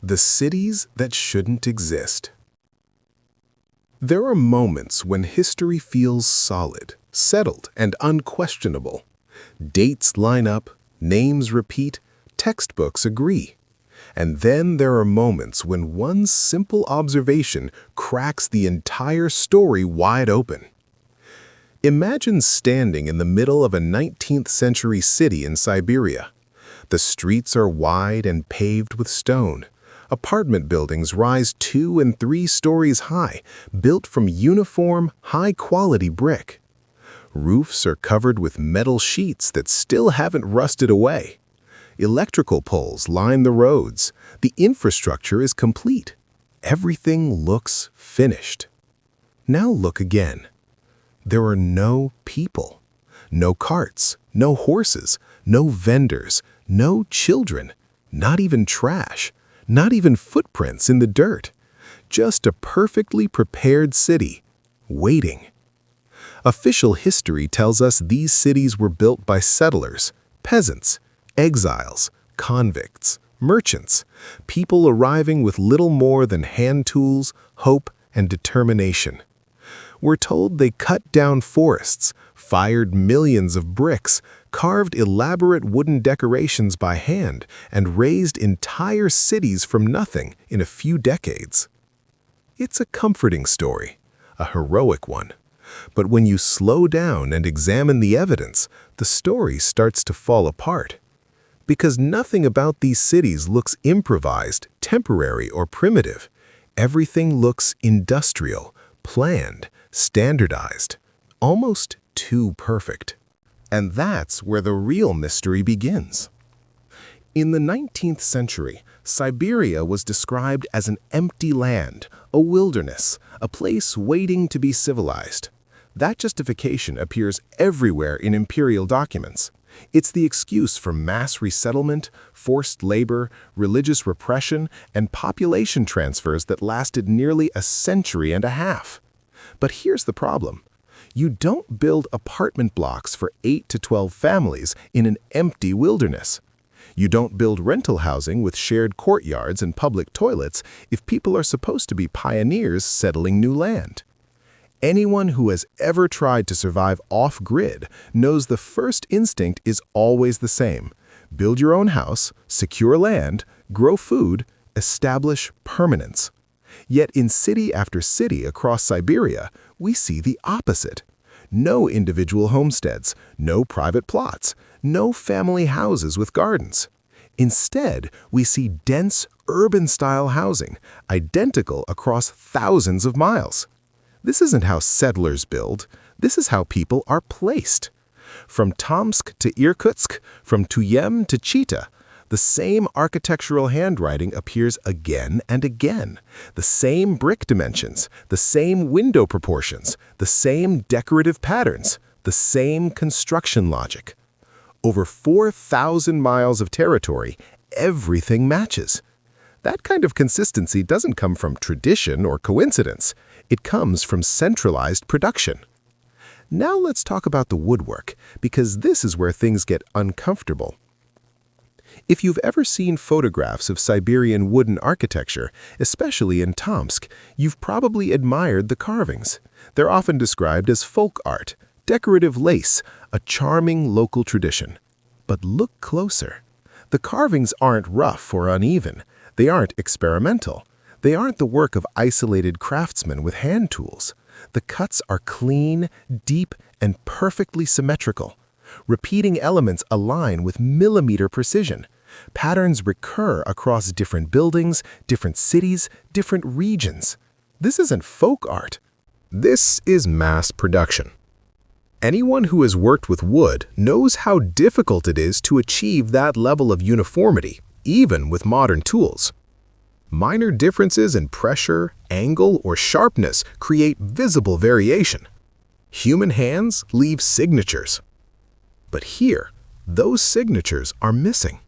The cities that shouldn't exist. There are moments when history feels solid, settled, and unquestionable. Dates line up, names repeat, textbooks agree. And then there are moments when one simple observation cracks the entire story wide open. Imagine standing in the middle of a 19th-century city in Siberia. The streets are wide and paved with stone. Apartment buildings rise 2 and 3 stories high, built from uniform, high-quality brick. Roofs are covered with metal sheets that still haven't rusted away. Electrical poles line the roads. The infrastructure is complete. Everything looks finished. Now look again. There are no people. No carts, no horses, no vendors, no children, not even trash, not even footprints in the dirt. Just a perfectly prepared city, waiting. Official history tells us these cities were built by settlers, peasants, exiles, convicts, merchants, people arriving with little more than hand tools, hope, and determination. We're told they cut down forests, fired millions of bricks, carved elaborate wooden decorations by hand, and raised entire cities from nothing in a few decades. It's a comforting story, a heroic one. But when you slow down and examine the evidence, the story starts to fall apart. Because nothing about these cities looks improvised, temporary, or primitive. Everything looks industrial, planned, standardized, almost too perfect. And that's where the real mystery begins. In the 19th century, Siberia was described as an empty land, a wilderness, a place waiting to be civilized. That justification appears everywhere in imperial documents. It's the excuse for mass resettlement, forced labor, religious repression, and population transfers that lasted nearly a century and a half. But here's the problem. You don't build apartment blocks for 8 to 12 families in an empty wilderness. You don't build rental housing with shared courtyards and public toilets if people are supposed to be pioneers settling new land. Anyone who has ever tried to survive off-grid knows the first instinct is always the same. Build your own house, secure land, grow food, establish permanence. Yet in city after city across Siberia, we see the opposite. No individual homesteads, no private plots, no family houses with gardens. Instead, we see dense, urban-style housing, identical across thousands of miles. This isn't how settlers build. This is how people are placed. From Tomsk to Irkutsk, from Tuyem to Chita, the same architectural handwriting appears again and again. The same brick dimensions, the same window proportions, the same decorative patterns, the same construction logic. Over 4,000 miles of territory, everything matches. That kind of consistency doesn't come from tradition or coincidence. It comes from centralized production. Now let's talk about the woodwork, because this is where things get uncomfortable. If you've ever seen photographs of Siberian wooden architecture, especially in Tomsk, you've probably admired the carvings. They're often described as folk art, decorative lace, a charming local tradition. But look closer. The carvings aren't rough or uneven. They aren't experimental. They aren't the work of isolated craftsmen with hand tools. The cuts are clean, deep, and perfectly symmetrical. Repeating elements align with millimeter precision. Patterns recur across different buildings, different cities, different regions. This isn't folk art. This is mass production. Anyone who has worked with wood knows how difficult it is to achieve that level of uniformity, even with modern tools. Minor differences in pressure, angle, or sharpness create visible variation. Human hands leave signatures. But here, those signatures are missing.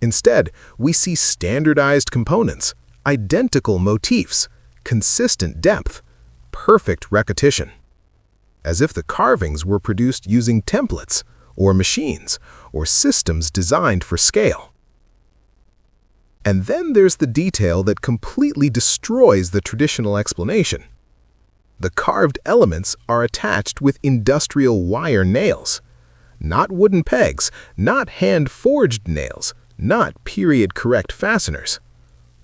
Instead, we see standardized components, identical motifs, consistent depth, perfect repetition. As if the carvings were produced using templates, or machines, or systems designed for scale. And then there's the detail that completely destroys the traditional explanation. The carved elements are attached with industrial wire nails. Not wooden pegs, not hand-forged nails, not period-correct fasteners.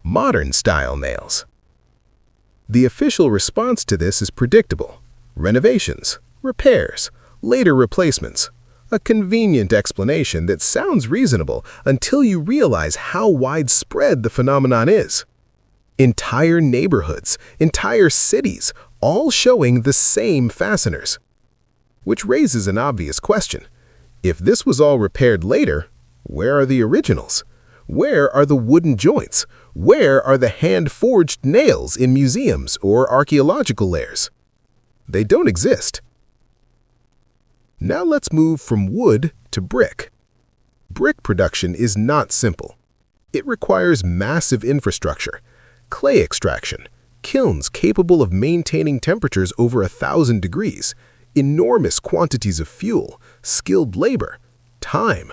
Modern-style nails. The official response to this is predictable. Renovations, repairs, later replacements. A convenient explanation that sounds reasonable until you realize how widespread the phenomenon is. Entire neighborhoods, entire cities, all showing the same fasteners. Which raises an obvious question. If this was all repaired later, where are the originals? Where are the wooden joints? Where are the hand-forged nails in museums or archaeological layers? They don't exist. Now let's move from wood to brick. Brick production is not simple. It requires massive infrastructure, clay extraction, kilns capable of maintaining temperatures over 1,000 degrees, enormous quantities of fuel, skilled labor, time.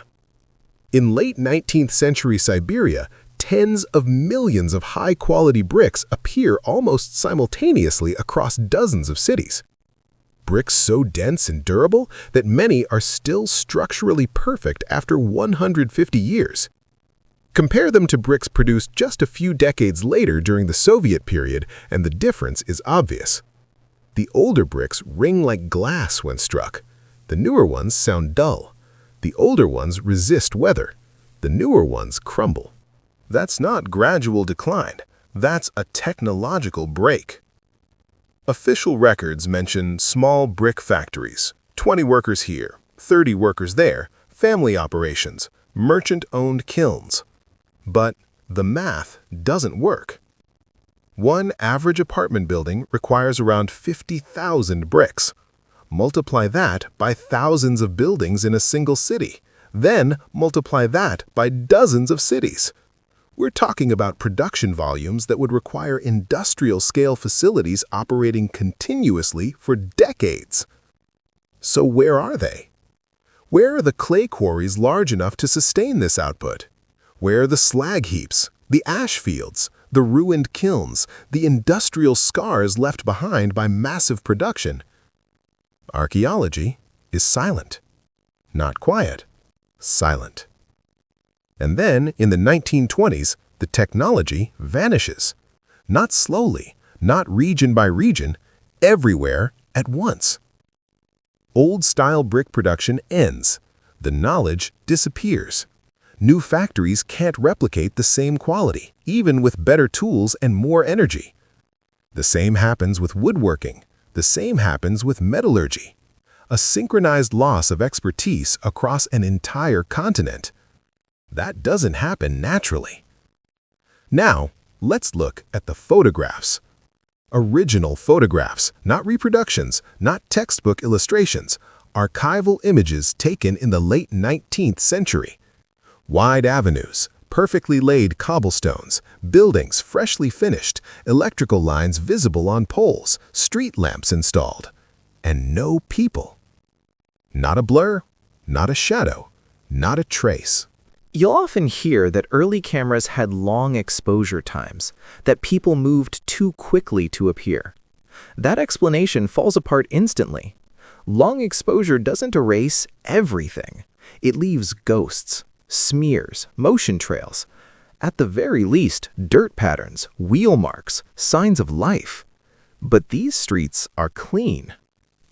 In late 19th century Siberia, tens of millions of high-quality bricks appear almost simultaneously across dozens of cities. Bricks so dense and durable that many are still structurally perfect after 150 years. Compare them to bricks produced just a few decades later during the Soviet period, and the difference is obvious. The older bricks ring like glass when struck. The newer ones sound dull. The older ones resist weather. The newer ones crumble. That's not gradual decline. That's a technological break. Official records mention small brick factories, 20 workers here, 30 workers there, family operations, merchant-owned kilns. But the math doesn't work. One average apartment building requires around 50,000 bricks. Multiply that by thousands of buildings in a single city. Then multiply that by dozens of cities. We're talking about production volumes that would require industrial-scale facilities operating continuously for decades. So where are they? Where are the clay quarries large enough to sustain this output? Where are the slag heaps, the ash fields, the ruined kilns, the industrial scars left behind by massive production? Archaeology is silent. Not quiet, silent. And then, in the 1920s, the technology vanishes. Not slowly, not region by region, everywhere at once. Old-style brick production ends. The knowledge disappears. New factories can't replicate the same quality, even with better tools and more energy. The same happens with woodworking. The same happens with metallurgy. A synchronized loss of expertise across an entire continent. That doesn't happen naturally. Now, let's look at the photographs. Original photographs, not reproductions, not textbook illustrations, archival images taken in the late 19th century. Wide avenues, perfectly laid cobblestones, buildings freshly finished, electrical lines visible on poles, street lamps installed, and no people. Not a blur, not a shadow, not a trace. You'll often hear that early cameras had long exposure times, that people moved too quickly to appear. That explanation falls apart instantly. Long exposure doesn't erase everything. It leaves ghosts, smears, motion trails. At the very least, dirt patterns, wheel marks, signs of life. But these streets are clean.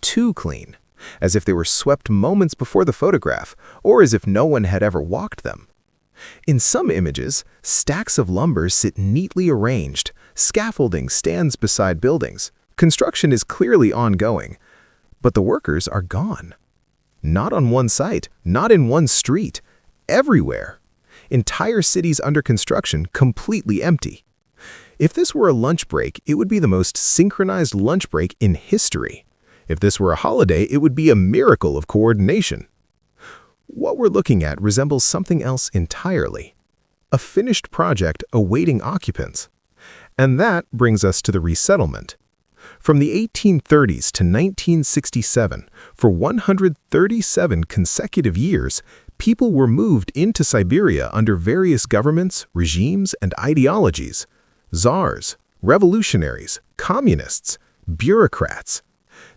Too clean. As if they were swept moments before the photograph, or as if no one had ever walked them. In some images, stacks of lumber sit neatly arranged, scaffolding stands beside buildings. Construction is clearly ongoing, but the workers are gone. Not on one site, not in one street, everywhere. Entire cities under construction completely empty. If this were a lunch break, it would be the most synchronized lunch break in history. If this were a holiday, it would be a miracle of coordination. What we're looking at resembles something else entirely. A finished project awaiting occupants. And that brings us to the resettlement. From the 1830s to 1967, for 137 consecutive years, People were moved into Siberia under various governments, regimes, and ideologies. Tsars, revolutionaries, communists, bureaucrats.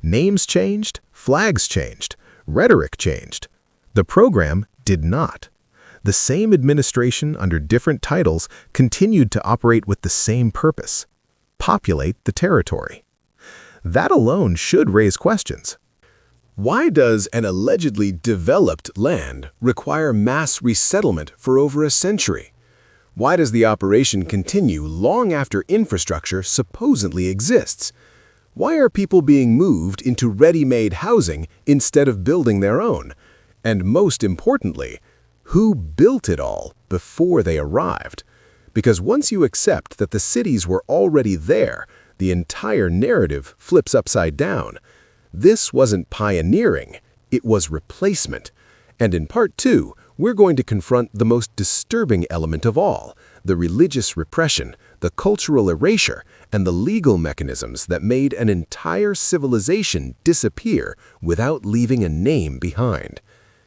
Names changed, flags changed, rhetoric changed. The program did not. The same administration under different titles continued to operate with the same purpose: populate the territory. That alone should raise questions. Why does an allegedly developed land require mass resettlement for over a century? Why does the operation continue long after infrastructure supposedly exists? Why are people being moved into ready-made housing instead of building their own? And most importantly, who built it all before they arrived? Because once you accept that the cities were already there, the entire narrative flips upside down. This wasn't pioneering, it was replacement. And in part 2, we're going to confront the most disturbing element of all: the religious repression, the cultural erasure, and the legal mechanisms that made an entire civilization disappear without leaving a name behind.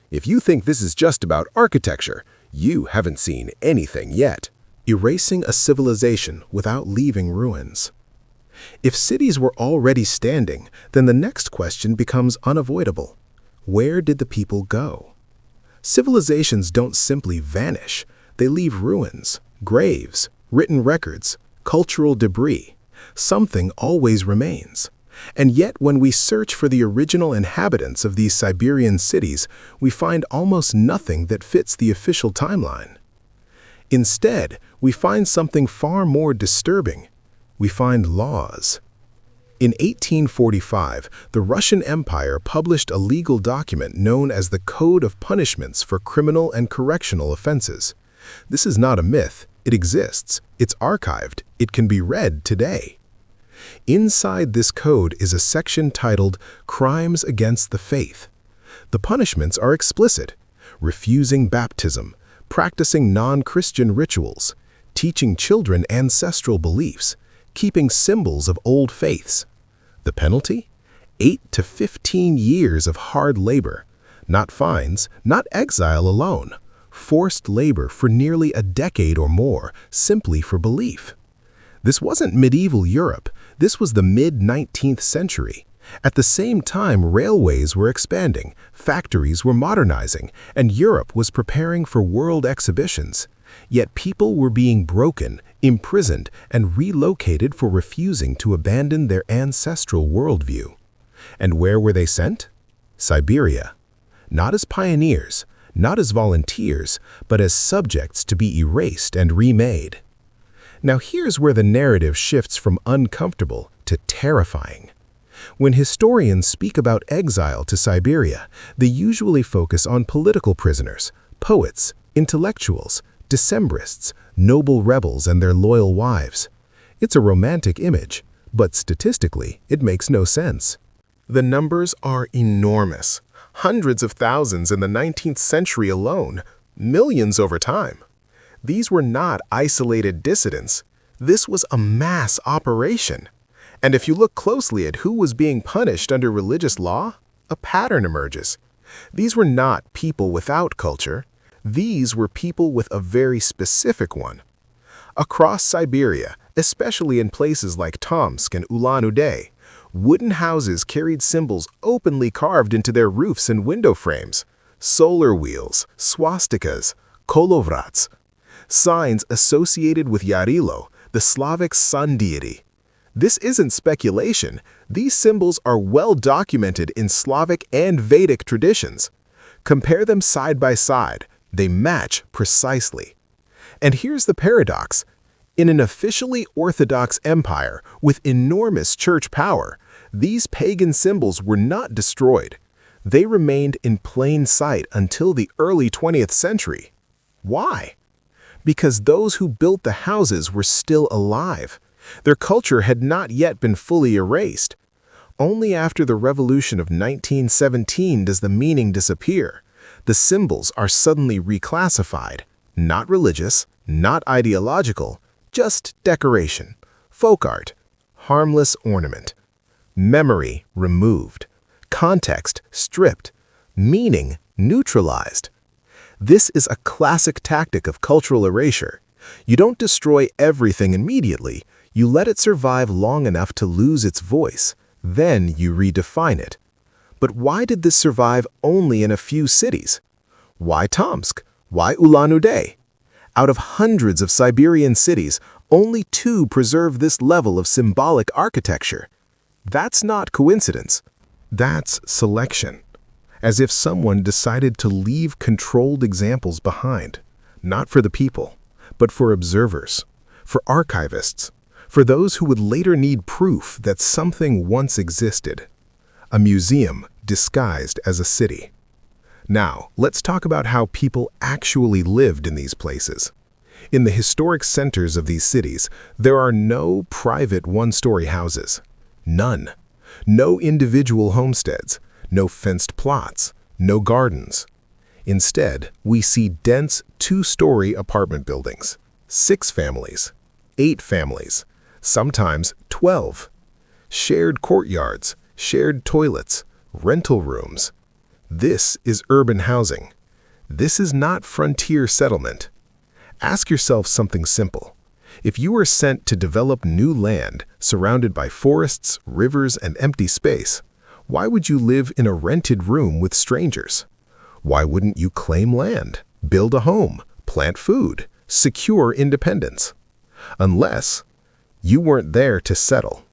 If you think this is just about architecture, you haven't seen anything yet. Erasing a civilization without leaving ruins. If cities were already standing, then the next question becomes unavoidable. Where did the people go? Civilizations don't simply vanish. They leave ruins, graves, written records, cultural debris. Something always remains. And yet, when we search for the original inhabitants of these Siberian cities, we find almost nothing that fits the official timeline. Instead, we find something far more disturbing. We find laws. In 1845, the Russian Empire published a legal document known as the Code of Punishments for Criminal and Correctional Offenses. This is not a myth. It exists. It's archived. It can be read today. Inside this code is a section titled Crimes Against the Faith. The punishments are explicit: refusing baptism, practicing non-Christian rituals, teaching children ancestral beliefs, keeping symbols of old faiths. The penalty? 8 to 15 years of hard labor. Not fines, not exile alone. Forced labor for nearly a decade or more, simply for belief. This wasn't medieval Europe. This was the mid-19th century. At the same time, railways were expanding, factories were modernizing, and Europe was preparing for world exhibitions. Yet people were being broken, imprisoned, and relocated for refusing to abandon their ancestral worldview. And where were they sent? Siberia. Not as pioneers, not as volunteers, but as subjects to be erased and remade. Now here's where the narrative shifts from uncomfortable to terrifying. When historians speak about exile to Siberia, they usually focus on political prisoners, poets, intellectuals, Decembrists, noble rebels, and their loyal wives. It's a romantic image, but statistically, it makes no sense. The numbers are enormous. Hundreds of thousands in the 19th century alone, millions over time. These were not isolated dissidents. This was a mass operation. And if you look closely at who was being punished under religious law, a pattern emerges. These were not people without culture. These were people with a very specific one. Across Siberia, especially in places like Tomsk and Ulan-Ude, wooden houses carried symbols openly carved into their roofs and window frames: solar wheels, swastikas, kolovrats, signs associated with Yarilo, the Slavic sun deity. This isn't speculation. These symbols are well documented in Slavic and Vedic traditions. Compare them side by side. They match precisely. And here's the paradox. In an officially Orthodox empire with enormous church power, these pagan symbols were not destroyed. They remained in plain sight until the early 20th century. Why? Because those who built the houses were still alive. Their culture had not yet been fully erased. Only after the revolution of 1917 does the meaning disappear. The symbols are suddenly reclassified, not religious, not ideological, just decoration, folk art, harmless ornament. Memory removed, context stripped, meaning neutralized. This is a classic tactic of cultural erasure. You don't destroy everything immediately, you let it survive long enough to lose its voice, then you redefine it. But why did this survive only in a few cities? Why Tomsk? Why Ulan-Ude? Out of hundreds of Siberian cities, only 2 preserve this level of symbolic architecture. That's not coincidence. That's selection. As if someone decided to leave controlled examples behind, not for the people, but for observers, for archivists, for those who would later need proof that something once existed. A museum disguised as a city. Now, let's talk about how people actually lived in these places. In the historic centers of these cities, there are no private one-story houses. None. No individual homesteads, no fenced plots, no gardens. Instead, we see dense 2-story apartment buildings, 6 families, 8 families, sometimes 12. Shared courtyards, shared toilets, rental rooms. This is urban housing. This is not frontier settlement. Ask yourself something simple. If you were sent to develop new land surrounded by forests, rivers, and empty space, why would you live in a rented room with strangers? Why wouldn't you claim land, build a home, plant food, secure independence? Unless you weren't there to settle.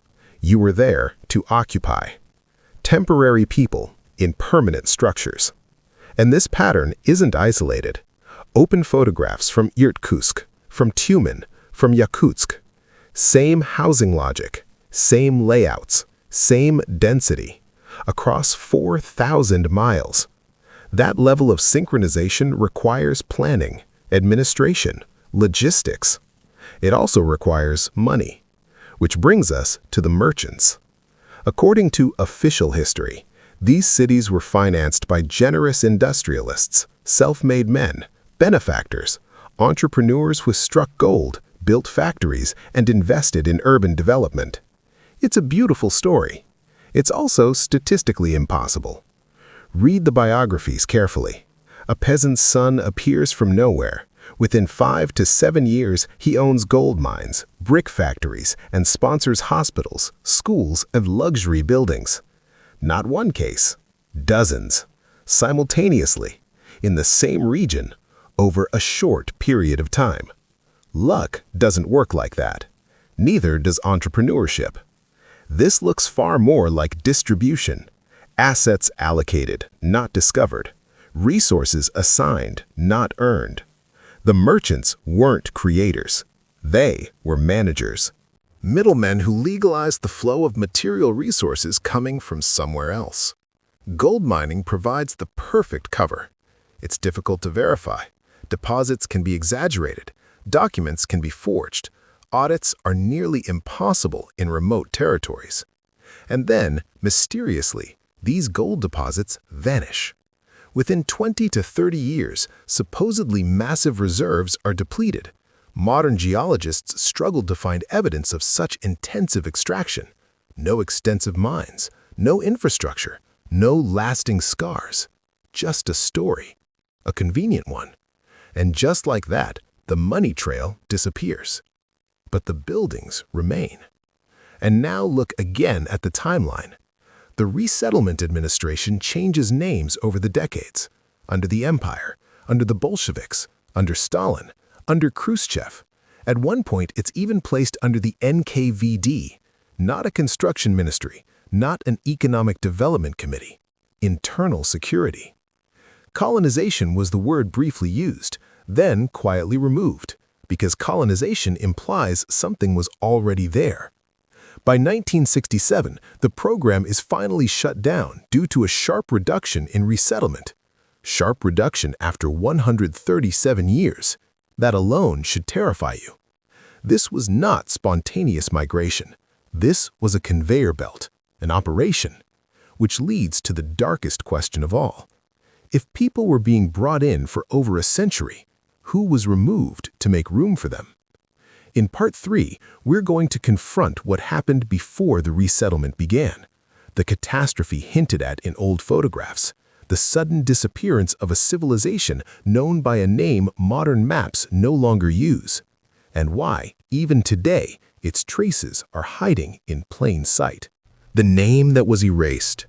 You were there to occupy. Temporary people in permanent structures. And this pattern isn't isolated. Open photographs from Irkutsk, from Tyumen, from Yakutsk. Same housing logic, same layouts, same density, across 4,000 miles. That level of synchronization requires planning, administration, logistics. It also requires money, which brings us to the merchants. According to official history, these cities were financed by generous industrialists, self-made men, benefactors, entrepreneurs who struck gold, built factories, and invested in urban development. It's a beautiful story. It's also statistically impossible. Read the biographies carefully. A peasant's son appears from nowhere. Within 5 to 7 years, he owns gold mines, brick factories, and sponsors hospitals, schools, and luxury buildings. Not one case, dozens, simultaneously, in the same region, over a short period of time. Luck doesn't work like that. Neither does entrepreneurship. This looks far more like distribution. Assets allocated, not discovered. Resources assigned, not earned. The merchants weren't creators. They were managers. Middlemen who legalized the flow of material resources coming from somewhere else. Gold mining provides the perfect cover. It's difficult to verify. Deposits can be exaggerated. Documents can be forged. Audits are nearly impossible in remote territories. And then, mysteriously, these gold deposits vanish. Within 20 to 30 years, supposedly massive reserves are depleted. Modern geologists struggled to find evidence of such intensive extraction. No extensive mines, no infrastructure, no lasting scars. Just a story. A convenient one. And just like that, the money trail disappears. But the buildings remain. And now look again at the timeline. The Resettlement Administration changes names over the decades. Under the Empire, under the Bolsheviks, under Stalin, under Khrushchev. At one point, it's even placed under the NKVD, not a construction ministry, not an economic development committee. Internal security. Colonization was the word briefly used, then quietly removed, because colonization implies something was already there. By 1967, the program is finally shut down due to a sharp reduction in resettlement. Sharp reduction after 137 years. That alone should terrify you. This was not spontaneous migration. This was a conveyor belt, an operation, which leads to the darkest question of all. If people were being brought in for over a century, who was removed to make room for them? In Part 3, we're going to confront what happened before the resettlement began, the catastrophe hinted at in old photographs, the sudden disappearance of a civilization known by a name modern maps no longer use, and why, even today, its traces are hiding in plain sight. The name that was erased.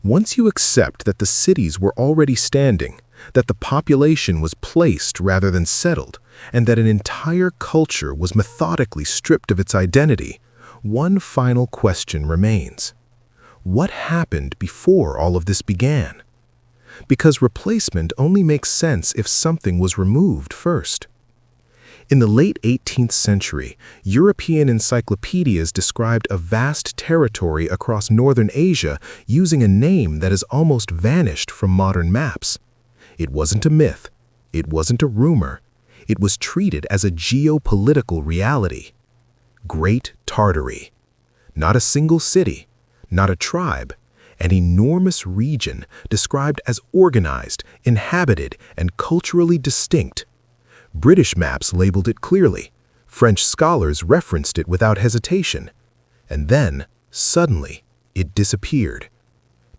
Once you accept that the cities were already standing, that the population was placed rather than settled, and that an entire culture was methodically stripped of its identity, one final question remains. What happened before all of this began? Because replacement only makes sense if something was removed first. In the late 18th century, European encyclopedias described a vast territory across northern Asia using a name that has almost vanished from modern maps. It wasn't a myth. It wasn't a rumor. It was treated as a geopolitical reality. Great Tartary. Not a single city, not a tribe, an enormous region described as organized, inhabited, and culturally distinct. British maps labeled it clearly. French scholars referenced it without hesitation. And then, suddenly, it disappeared.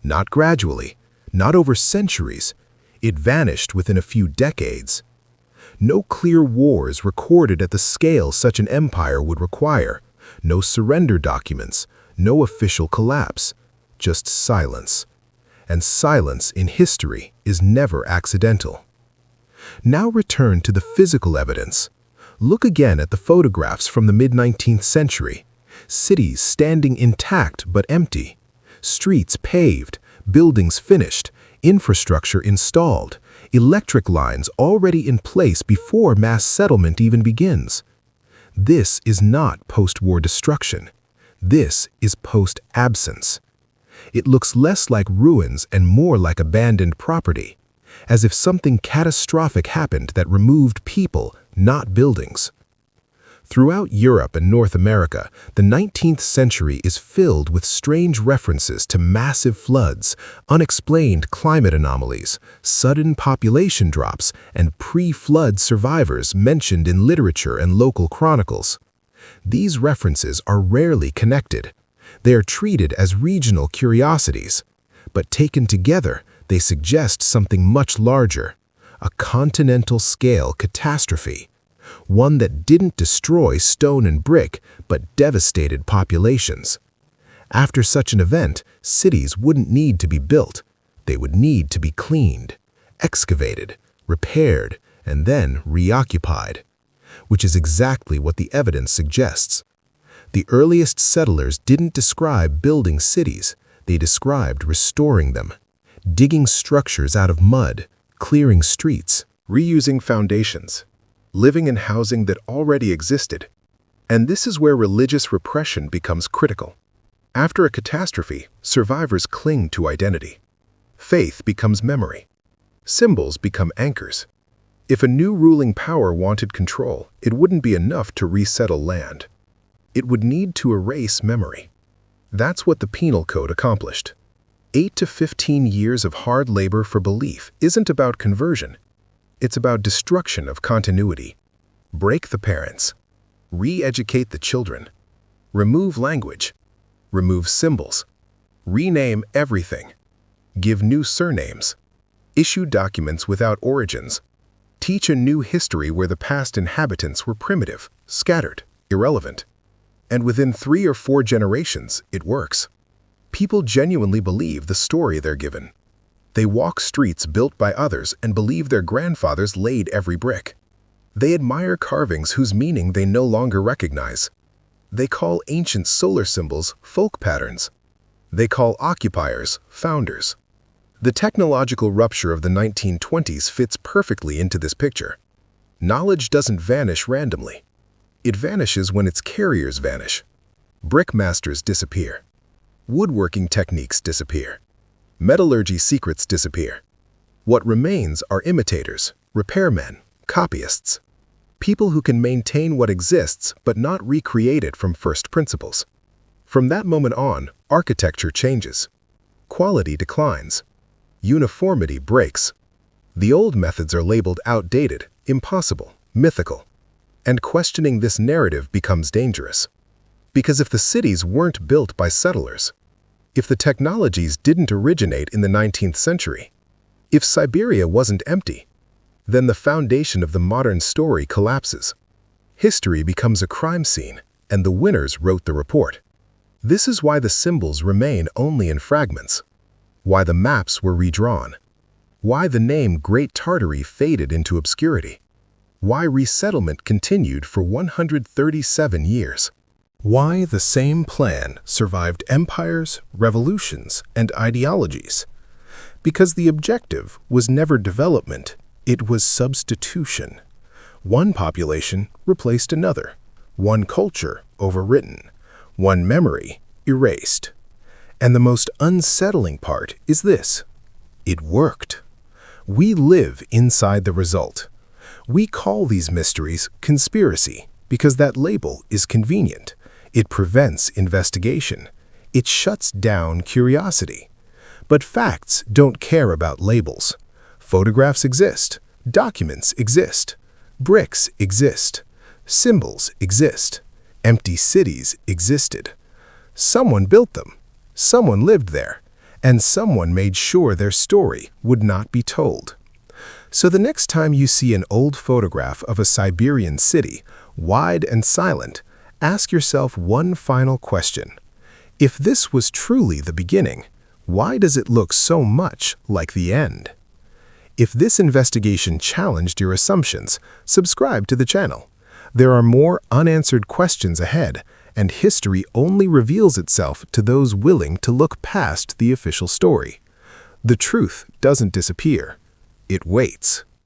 Not gradually, not over centuries. It vanished within a few decades. No clear wars recorded at the scale such an empire would require. No surrender documents, no official collapse. Just silence. And silence in history is never accidental. Now return to the physical evidence. Look again at the photographs from the mid-19th century. Cities standing intact but empty. Streets paved, buildings finished, infrastructure installed, electric lines already in place before mass settlement even begins. This is not post-war destruction. This is post-absence. It looks less like ruins and more like abandoned property, as if something catastrophic happened that removed people, not buildings. Throughout Europe and North America, the 19th century is filled with strange references to massive floods, unexplained climate anomalies, sudden population drops, and pre-flood survivors mentioned in literature and local chronicles. These references are rarely connected. They are treated as regional curiosities, but taken together, they suggest something much larger, a continental-scale catastrophe, one that didn't destroy stone and brick, but devastated populations. After such an event, cities wouldn't need to be built. They would need to be cleaned, excavated, repaired, and then reoccupied, which is exactly what the evidence suggests. The earliest settlers didn't describe building cities, they described restoring them, digging structures out of mud, clearing streets, reusing foundations, living in housing that already existed. And this is where religious repression becomes critical. After a catastrophe, survivors cling to identity. Faith becomes memory. Symbols become anchors. If a new ruling power wanted control, it wouldn't be enough to resettle land. It would need to erase memory. That's what the Penal Code accomplished. 8 to 15 years of hard labor for belief isn't about conversion. It's about destruction of continuity. Break the parents. Re-educate the children. Remove language. Remove symbols. Rename everything. Give new surnames. Issue documents without origins. Teach a new history where the past inhabitants were primitive, scattered, irrelevant. And within 3 or 4 generations, it works. People genuinely believe the story they're given. They walk streets built by others and believe their grandfathers laid every brick. They admire carvings whose meaning they no longer recognize. They call ancient solar symbols folk patterns. They call occupiers founders. The technological rupture of the 1920s fits perfectly into this picture. Knowledge doesn't vanish randomly. It vanishes when its carriers vanish. Brick masters disappear. Woodworking techniques disappear. Metallurgy secrets disappear. What remains are imitators, repairmen, copyists. People who can maintain what exists but not recreate it from first principles. From that moment on, architecture changes. Quality declines. Uniformity breaks. The old methods are labeled outdated, impossible, mythical. And questioning this narrative becomes dangerous. Because if the cities weren't built by settlers, if the technologies didn't originate in the 19th century, If Siberia wasn't empty, then the foundation of the modern story collapses. History becomes a crime scene, and the winners wrote the report. This is why the symbols remain only in fragments, why the maps were redrawn, why the name Great Tartary faded into obscurity, why resettlement continued for 137 years, why the same plan survived empires, revolutions, and ideologies. Because the objective was never development, it was substitution. One population replaced another, one culture overwritten, one memory erased. And the most unsettling part is this: it worked. We live inside the result. We call these mysteries conspiracy because that label is convenient. It prevents investigation. It shuts down curiosity. But facts don't care about labels. Photographs exist. Documents exist. Bricks exist. Symbols exist. Empty cities existed. Someone built them. Someone lived there. And someone made sure their story would not be told. So the next time you see an old photograph of a Siberian city, wide and silent, ask yourself one final question. If this was truly the beginning, why does it look so much like the end? If this investigation challenged your assumptions, subscribe to the channel. There are more unanswered questions ahead, and history only reveals itself to those willing to look past the official story. The truth doesn't disappear. It waits.